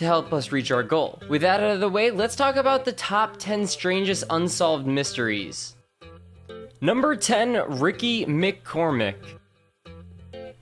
to help us reach our goal. With that out of the way, let's talk about the top 10 strangest unsolved mysteries. Number 10, Ricky McCormick.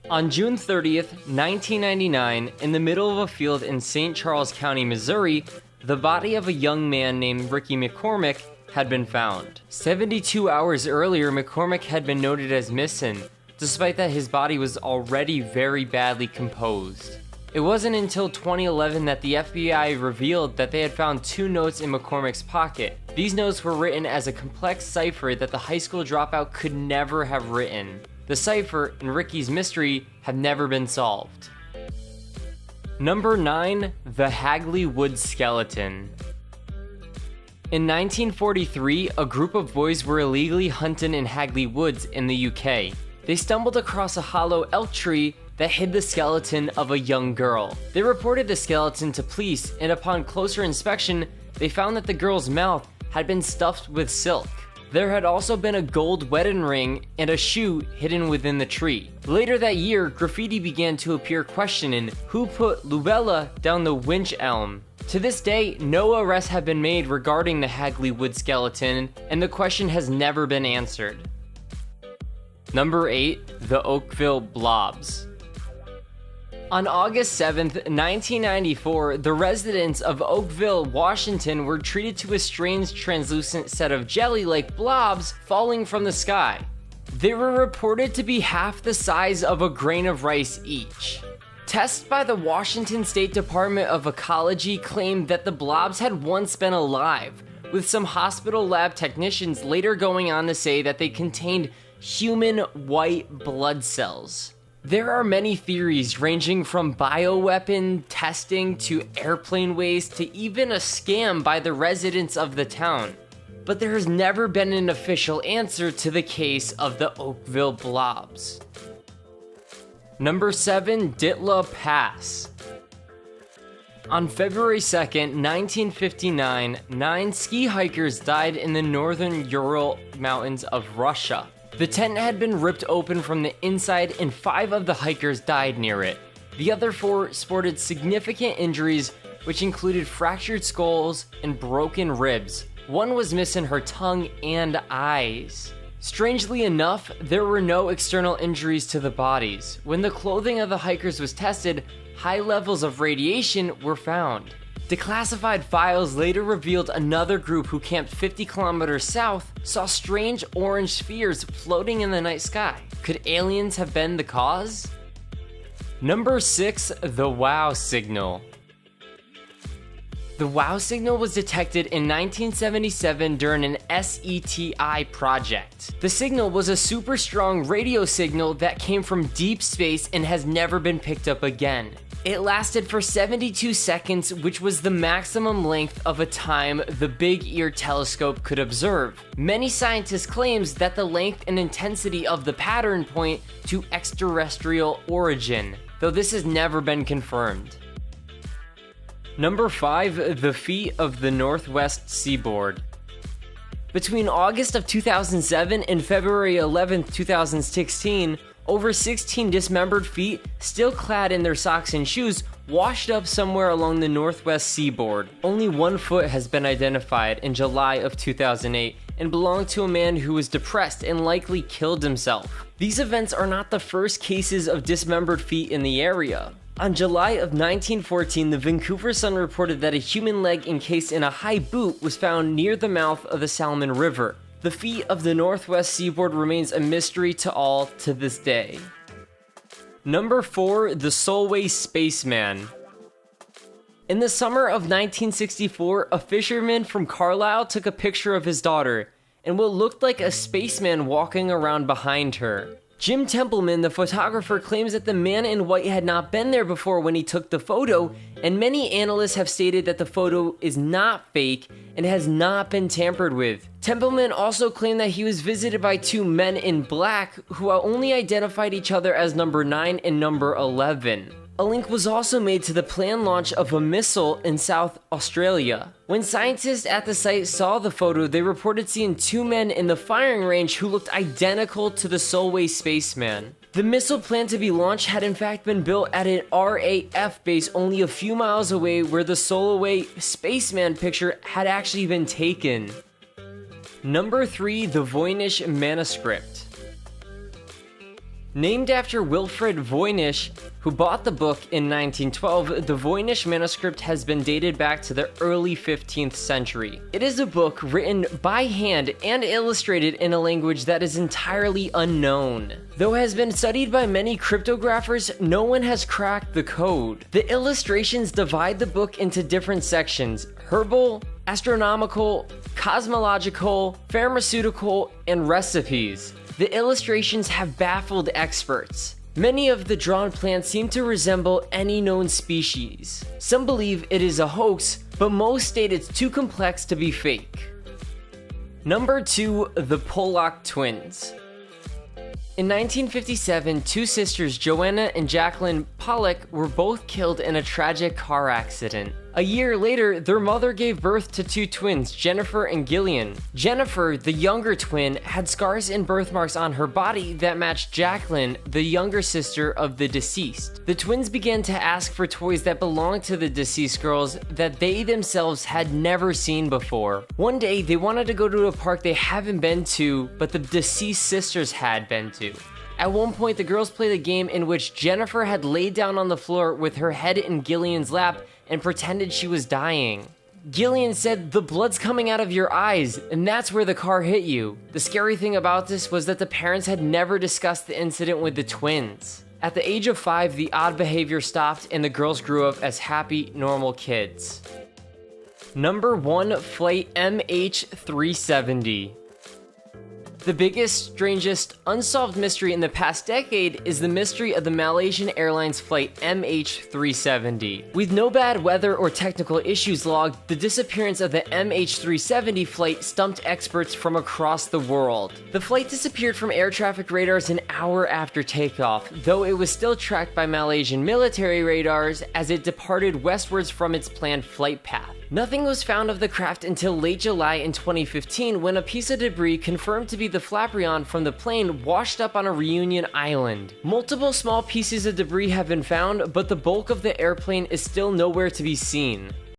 On June 30th, 1999, in the middle of a field in St. Charles County, Missouri, the body of a young man named Ricky McCormick had been found. 72 hours earlier, McCormick had been noted as missing, despite that his body was already very badly composed. It wasn't until 2011 that the FBI revealed that they had found 2 notes in McCormick's pocket. These notes were written as a complex cipher that the high school dropout could never have written. The cipher and Ricky's mystery have never been solved. Number 9, the Hagley Woods Skeleton. In 1943, a group of boys were illegally hunting in Hagley Woods in the UK. They stumbled across a hollow elk tree that hid the skeleton of a young girl. They reported the skeleton to police, and upon closer inspection, they found that the girl's mouth had been stuffed with silk. There had also been a gold wedding ring and a shoe hidden within the tree. Later that year, graffiti began to appear questioning who put Luella down the winch elm. To this day, no arrests have been made regarding the Hagley Wood skeleton, and the question has never been answered. Number 8, the Oakville Blobs. On August 7th, 1994, the residents of Oakville, Washington were treated to a strange translucent set of jelly-like blobs falling from the sky. They were reported to be half the size of a grain of rice each. Tests by the Washington State Department of Ecology claimed that the blobs had once been alive, with some hospital lab technicians later going on to say that they contained human white blood cells. There are many theories ranging from bioweapon testing to airplane waste to even a scam by the residents of the town. But there has never been an official answer to the case of the Oakville Blobs. Number 7, Ditla Pass. On February 2nd, 1959, 9 ski hikers died in the northern Ural Mountains of Russia. The tent had been ripped open from the inside and 5 of the hikers died near it. The other 4 sported significant injuries, which included fractured skulls and broken ribs. One was missing her tongue and eyes. Strangely enough, there were no external injuries to the bodies. When the clothing of the hikers was tested, high levels of radiation were found. Declassified files later revealed another group who camped 50 kilometers south saw strange orange spheres floating in the night sky. Could aliens have been the cause? Number 6, the WOW signal. The WOW signal was detected in 1977 during an SETI project. The signal was a super strong radio signal that came from deep space and has never been picked up again. It lasted for 72 seconds, which was the maximum length of a time the Big Ear telescope could observe. Many scientists claim that the length and intensity of the pattern point to extraterrestrial origin, though this has never been confirmed. Number 5, the feet of the Northwest Seaboard. Between August of 2007 and February 11, 2016, over 16 dismembered feet, still clad in their socks and shoes, washed up somewhere along the Northwest Seaboard. Only 1 foot has been identified in July of 2008 and belonged to a man who was depressed and likely killed himself. These events are not the first cases of dismembered feet in the area. On July of 1914, the Vancouver Sun reported that a human leg encased in a high boot was found near the mouth of the Salmon River. The feat of the Northwest Seaboard remains a mystery to all to this day. Number 4, the Solway Spaceman. In the summer of 1964, a fisherman from Carlisle took a picture of his daughter and what looked like a spaceman walking around behind her. Jim Templeman, the photographer, claims that the man in white had not been there before when he took the photo, and many analysts have stated that the photo is not fake and has not been tampered with. Templeman also claimed that he was visited by 2 men in black who only identified each other as number 9 and number 11. A link was also made to the planned launch of a missile in South Australia. When scientists at the site saw the photo, they reported seeing 2 men in the firing range who looked identical to the Solway spaceman. The missile planned to be launched had in fact been built at an RAF base only a few miles away, where the Soloway Spaceman picture had actually been taken. Number 3, the Voynich Manuscript. Named after Wilfrid Voynich, who bought the book in 1912, the Voynich manuscript has been dated back to the early 15th century. It is a book written by hand and illustrated in a language that is entirely unknown. Though it has been studied by many cryptographers, no one has cracked the code. The illustrations divide the book into different sections: herbal, astronomical, cosmological, pharmaceutical, and recipes. The illustrations have baffled experts. Many of the drawn plants seem to resemble any known species. Some believe it is a hoax, but most state it's too complex to be fake. Number 2, the Pollock twins. In 1957, two sisters, Joanna and Jacqueline Pollock, were both killed in a tragic car accident. A year later, their mother gave birth to two twins, Jennifer and Gillian. Jennifer, the younger twin, had scars and birthmarks on her body that matched Jacqueline, the younger sister of the deceased. The twins began to ask for toys that belonged to the deceased girls that they themselves had never seen before. One day, they wanted to go to a park they haven't been to, but the deceased sisters had been to. At one point, the girls played a game in which Jennifer had laid down on the floor with her head in Gillian's lap and pretended she was dying. Gillian said, "The blood's coming out of your eyes, and that's where the car hit you." The scary thing about this was that the parents had never discussed the incident with the twins. At the age of 5, the odd behavior stopped and the girls grew up as happy, normal kids. Number 1, Flight MH370. The biggest, strangest, unsolved mystery in the past decade is the mystery of the Malaysian Airlines flight MH370. With no bad weather or technical issues logged, the disappearance of the MH370 flight stumped experts from across the world. The flight disappeared from air traffic radars an hour after takeoff, though it was still tracked by Malaysian military radars as it departed westwards from its planned flight path. Nothing was found of the craft until late July in 2015, when a piece of debris confirmed to be the flapreon from the plane washed up on a Reunion Island. Multiple small pieces of debris have been found, but the bulk of the airplane is still nowhere to be seen.